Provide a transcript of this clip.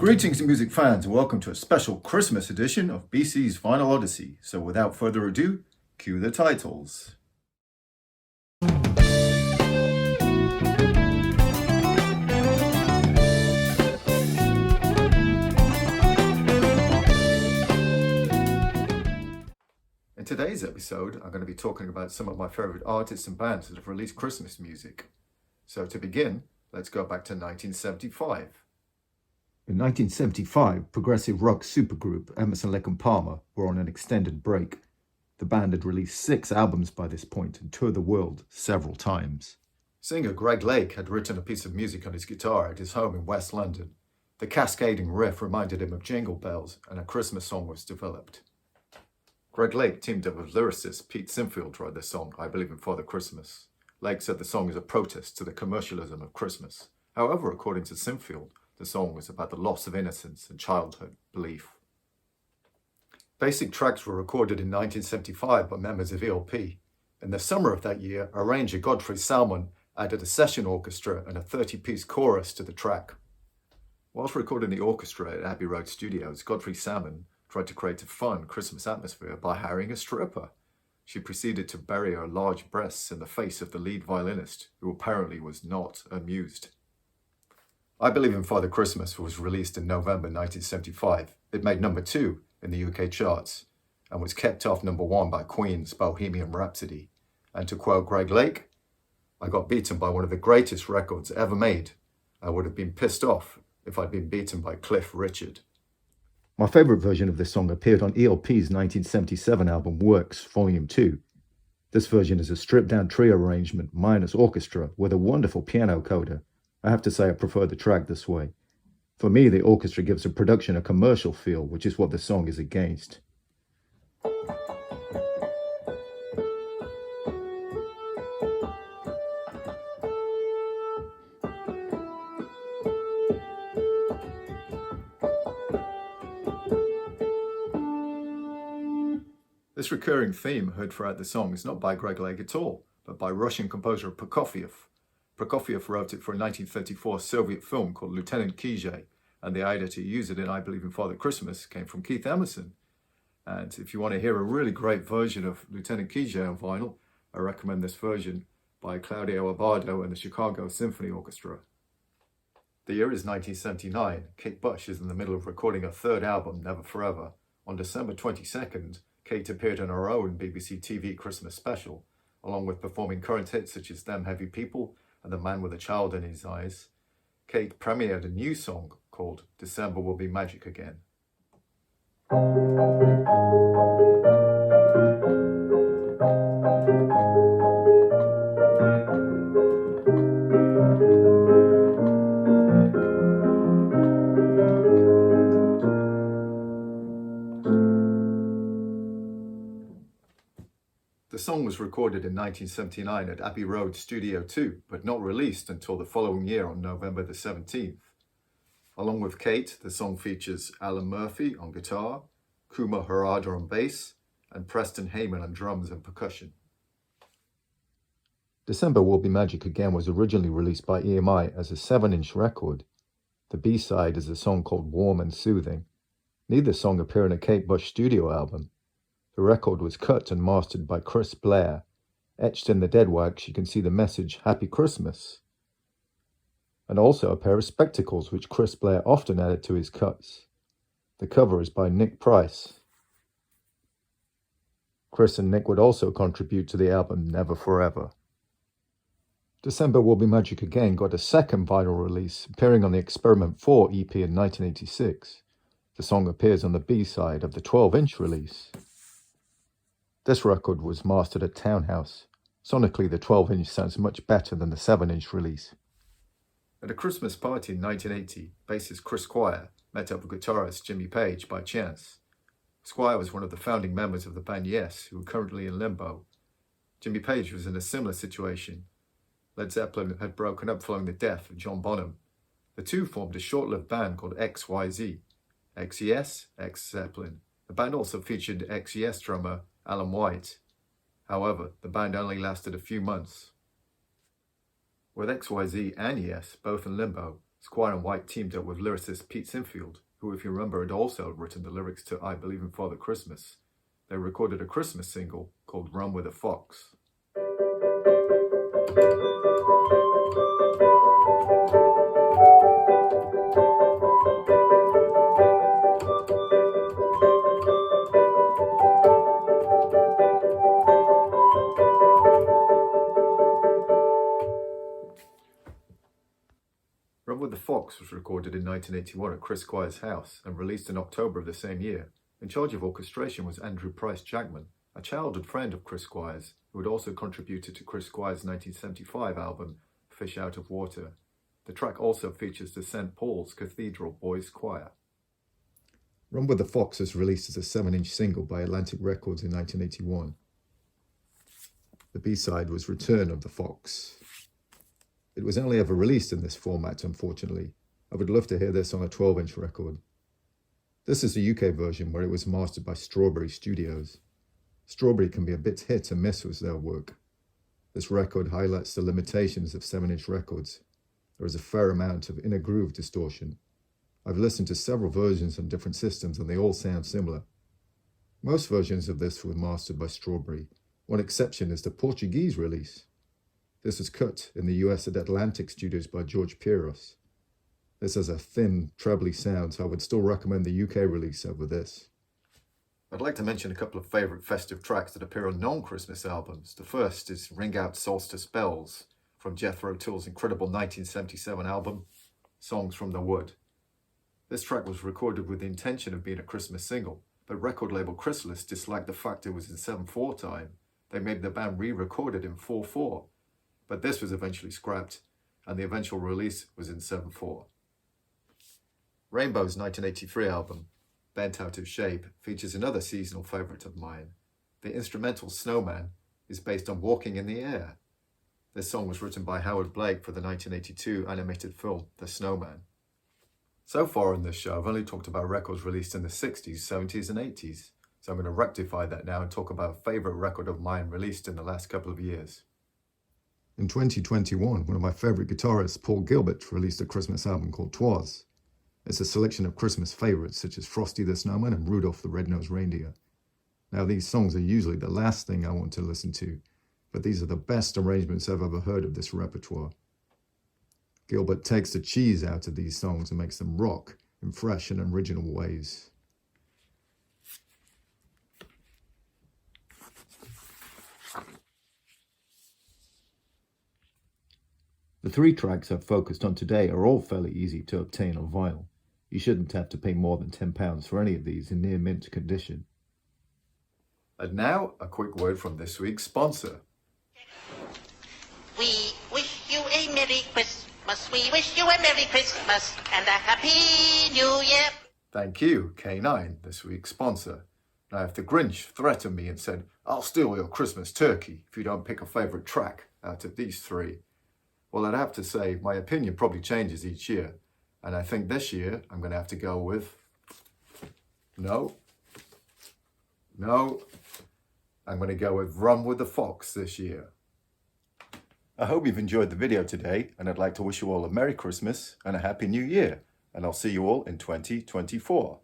Greetings music fans and welcome to a special Christmas edition of BC's Vinyl Odyssey. So without further ado, cue the titles. In today's episode, I'm going to be talking about some of my favourite artists and bands that have released Christmas music. So to begin, let's go back to 1975. In 1975, progressive rock supergroup Emerson, Lake and Palmer were on an extended break. The band had released 6 albums by this point and toured the world several times. Singer Greg Lake had written a piece of music on his guitar at his home in West London. The cascading riff reminded him of Jingle Bells, and a Christmas song was developed. Greg Lake teamed up with lyricist Pete Sinfield to write the song I Believe in Father Christmas. Lake said the song is a protest to the commercialism of Christmas. However, according to Sinfield, the song was about the loss of innocence and childhood belief. Basic tracks were recorded in 1975 by members of ELP. In the summer of that year, arranger Godfrey Salmon added a session orchestra and a 30-piece chorus to the track. Whilst recording the orchestra at Abbey Road Studios, Godfrey Salmon tried to create a fun Christmas atmosphere by hiring a stripper. She proceeded to bury her large breasts in the face of the lead violinist, who apparently was not amused. I Believe in Father Christmas was released in November 1975. It made number 2 in the UK charts and was kept off number 1 by Queen's Bohemian Rhapsody. And to quote Greg Lake, "I got beaten by one of the greatest records ever made. I would have been pissed off if I'd been beaten by Cliff Richard." My favourite version of this song appeared on ELP's 1977 album Works, Volume 2. This version is a stripped-down trio arrangement minus orchestra with a wonderful piano coda. I have to say I prefer the track this way. For me, the orchestra gives the production a commercial feel, which is what the song is against. This recurring theme heard throughout the song is not by Greg Lake at all, but by Russian composer Prokofiev. Prokofiev wrote it for a 1934 Soviet film called Lieutenant Kijay, and the idea to use it in I Believe in Father Christmas came from Keith Emerson. And if you want to hear a really great version of Lieutenant Kijay on vinyl, I recommend this version by Claudio Abbado and the Chicago Symphony Orchestra. The year is 1979. Kate Bush is in the middle of recording her 3rd album, Never Forever. On December 22nd, Kate appeared on her own BBC TV Christmas special, along with performing current hits such as Them Heavy People and The Man with a Child in His Eyes. Kate premiered a new song called December Will Be Magic Again. The song was recorded in 1979 at Abbey Road Studio 2, but not released until the following year on November the 17th. Along with Kate, the song features Alan Murphy on guitar, Kuma Harada on bass, and Preston Heyman on drums and percussion. December Will Be Magic Again was originally released by EMI as a 7-inch record. The B-side is a song called Warm and Soothing. Neither song appear in a Kate Bush studio album. The record was cut and mastered by Chris Blair. Etched in the dead wax, you can see the message Happy Christmas, and also a pair of spectacles which Chris Blair often added to his cuts. The cover is by Nick Price. Chris and Nick would also contribute to the album Never Forever. December Will Be Magic Again got a second vinyl release, appearing on the Experiment 4 EP in 1986. The song appears on the B-side of the 12-inch release. This record was mastered at Townhouse. Sonically, the 12-inch sounds much better than the 7-inch release. At a Christmas party in 1980, bassist Chris Squire met up with guitarist Jimmy Page by chance. Squire was one of the founding members of the band Yes, who are currently in limbo. Jimmy Page was in a similar situation. Led Zeppelin had broken up following the death of John Bonham. The two formed a short-lived band called XYZ, X-Yes, X-Zeppelin. The band also featured X-Yes drummer Alan White. However, the band only lasted a few months. With XYZ and Yes both in limbo, Squire and White teamed up with lyricist Pete Sinfield, who, if you remember, had also written the lyrics to I Believe in Father Christmas. They recorded a Christmas single called Run with a Fox. Run with the Fox was recorded in 1981 at Chris Squire's house and released in October of the same year. In charge of orchestration was Andrew Price Jackman, a childhood friend of Chris Squire's, who had also contributed to Chris Squire's 1975 album, Fish Out of Water. The track also features the St. Paul's Cathedral Boys Choir. Run with the Fox was released as a 7-inch single by Atlantic Records in 1981. The B-side was Return of the Fox. It was only ever released in this format, unfortunately. I would love to hear this on a 12-inch record. This is the UK version where it was mastered by Strawberry Studios. Strawberry can be a bit hit and miss with their work. This record highlights the limitations of 7-inch records. There is a fair amount of inner groove distortion. I've listened to several versions on different systems and they all sound similar. Most versions of this were mastered by Strawberry. One exception is the Portuguese release. This was cut in the US at Atlantic Studios by George Piros. This has a thin, trebly sound, so I would still recommend the UK release over this. I'd like to mention a couple of favourite festive tracks that appear on non-Christmas albums. The first is Ring Out Solstice Bells from Jethro Tull's incredible 1977 album, Songs from the Wood. This track was recorded with the intention of being a Christmas single, but record label Chrysalis disliked the fact it was in 7/4 time. They made the band re-record it in 4/4. But this was eventually scrapped, and the eventual release was in 7/4. Rainbow's 1983 album, Bent Out of Shape, features another seasonal favourite of mine. The instrumental Snowman is based on Walking in the Air. This song was written by Howard Blake for the 1982 animated film The Snowman. So far in this show, I've only talked about records released in the 60s, 70s and 80s, so I'm going to rectify that now and talk about a favourite record of mine released in the last couple of years. In 2021, one of my favourite guitarists, Paul Gilbert, released a Christmas album called 'Twas. It's a selection of Christmas favourites such as Frosty the Snowman and Rudolph the Red-Nosed Reindeer. Now these songs are usually the last thing I want to listen to, but these are the best arrangements I've ever heard of this repertoire. Gilbert takes the cheese out of these songs and makes them rock in fresh and original ways. The 3 tracks I've focused on today are all fairly easy to obtain on vinyl. You shouldn't have to pay more than £10 for any of these in near mint condition. And now, a quick word from this week's sponsor. We wish you a Merry Christmas, we wish you a Merry Christmas and a Happy New Year. Thank you, K9, this week's sponsor. Now, if the Grinch threatened me and said, I'll steal your Christmas turkey if you don't pick a favourite track out of these 3, well, I'd have to say my opinion probably changes each year. And I think this year I'm going to have to go with... No. I'm going to go with Run with the Fox this year. I hope you've enjoyed the video today, and I'd like to wish you all a Merry Christmas and a Happy New Year. And I'll see you all in 2024.